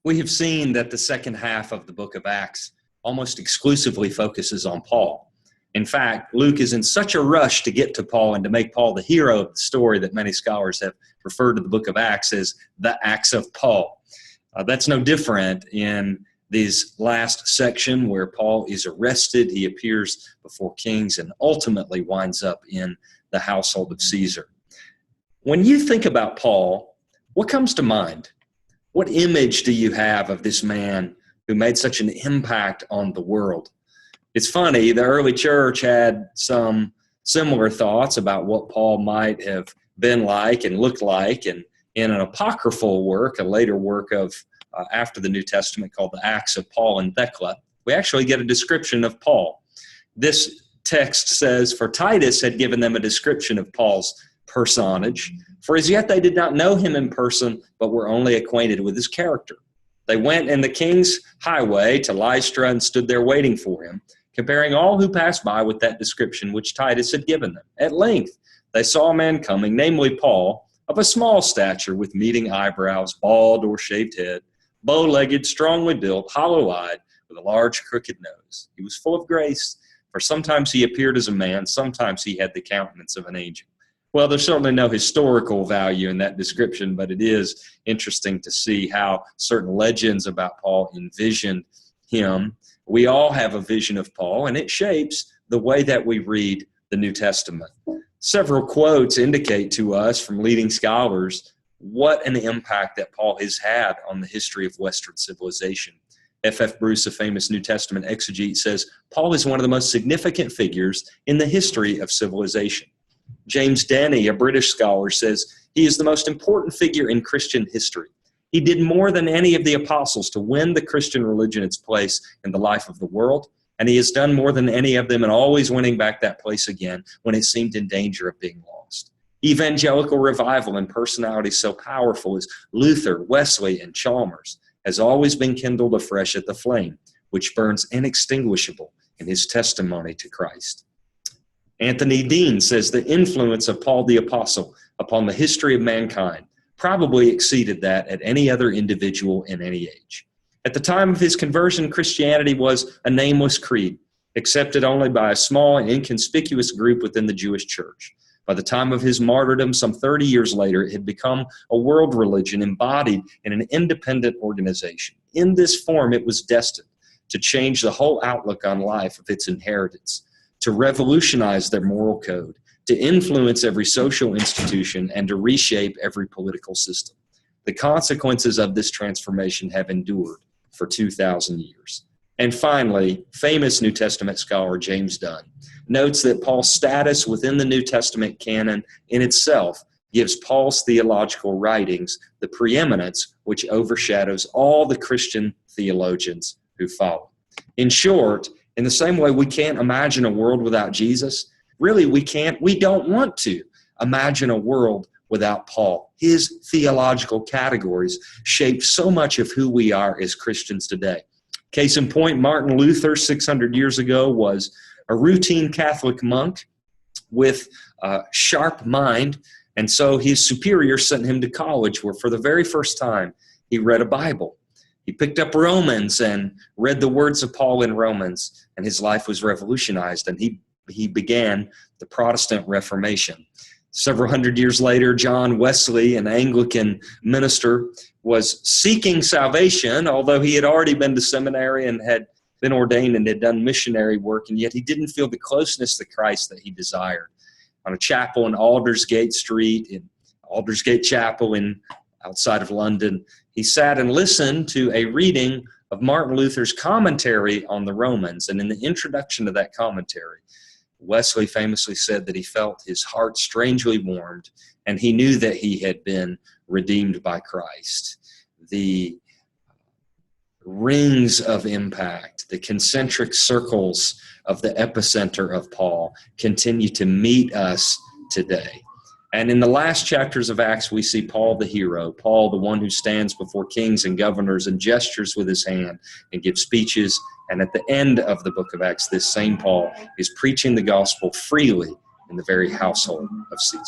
We have seen that the second half of the book of Acts almost exclusively focuses on Paul. In fact, Luke is in such a rush to get to Paul and to make Paul the hero of the story that many scholars have referred to the book of Acts as the Acts of Paul. That's no different in this last section where Paul is arrested. He appears before kings and ultimately winds up in the household of Caesar. When you think about Paul, what comes to mind? What image do you have of this man who made such an impact on the world? It's funny, the early church had some similar thoughts about what Paul might have been like and looked like. And in an apocryphal work, a later work of after the New Testament called the Acts of Paul and Thecla, we actually get a description of Paul. This text says, "For Titus had given them a description of Paul's personage, for as yet they did not know him in person, but were only acquainted with his character. They went in the king's highway to Lystra and stood there waiting for him, comparing all who passed by with that description which Titus had given them. At length they saw a man coming, namely Paul, of a small stature, with meeting eyebrows, bald or shaved head, bow-legged, strongly built, hollow-eyed, with a large crooked nose. He was full of grace, for sometimes he appeared as a man, sometimes he had the countenance of an angel." Well, there's certainly no historical value in that description, but it is interesting to see how certain legends about Paul envisioned him. We all have a vision of Paul, and it shapes the way that we read the New Testament. Several quotes indicate to us from leading scholars what an impact that Paul has had on the history of Western civilization. F.F. Bruce, a famous New Testament exegete, says, "Paul is one of the most significant figures in the history of civilization." James Denney, a British scholar, says, "He is the most important figure in Christian history. He did more than any of the apostles to win the Christian religion its place in the life of the world, and he has done more than any of them in always winning back that place again when it seemed in danger of being lost. Evangelical revival and personalities so powerful as Luther, Wesley, and Chalmers has always been kindled afresh at the flame, which burns inextinguishable in his testimony to Christ." Anthony Dean says the influence of Paul the Apostle upon the history of mankind probably exceeded that at any other individual in any age. At the time of his conversion, Christianity was a nameless creed, accepted only by a small and inconspicuous group within the Jewish church. By the time of his martyrdom, some 30 years later, it had become a world religion embodied in an independent organization. In this form, it was destined to change the whole outlook on life of its inheritance, to revolutionize their moral code, to influence every social institution, and to reshape every political system. The consequences of this transformation have endured for 2,000 years. And finally, famous New Testament scholar James Dunn notes that Paul's status within the New Testament canon in itself gives Paul's theological writings the preeminence which overshadows all the Christian theologians who follow. In short, in the same way we can't imagine a world without Jesus, really we don't want to imagine a world without Paul. His theological categories shape so much of who we are as Christians today. Case in point, Martin Luther 600 years ago was a routine Catholic monk with a sharp mind, and so his superior sent him to college where for the very first time he read a Bible. He picked up Romans and read the words of Paul in Romans, and his life was revolutionized, and he began the Protestant Reformation. Several hundred years later, John Wesley, an Anglican minister, was seeking salvation, although he had already been to seminary and had been ordained and had done missionary work, and yet he didn't feel the closeness to Christ that he desired. On a chapel in Aldersgate Street, in Aldersgate Chapel outside of London, he sat and listened to a reading of Martin Luther's commentary on the Romans. And in the introduction to that commentary, Wesley famously said that he felt his heart strangely warmed, and he knew that he had been redeemed by Christ. The rings of impact, the concentric circles of the epicenter of Paul continue to meet us today. And in the last chapters of Acts, we see Paul the hero, Paul the one who stands before kings and governors and gestures with his hand and gives speeches. And at the end of the book of Acts, this same Paul is preaching the gospel freely in the very household of Caesar.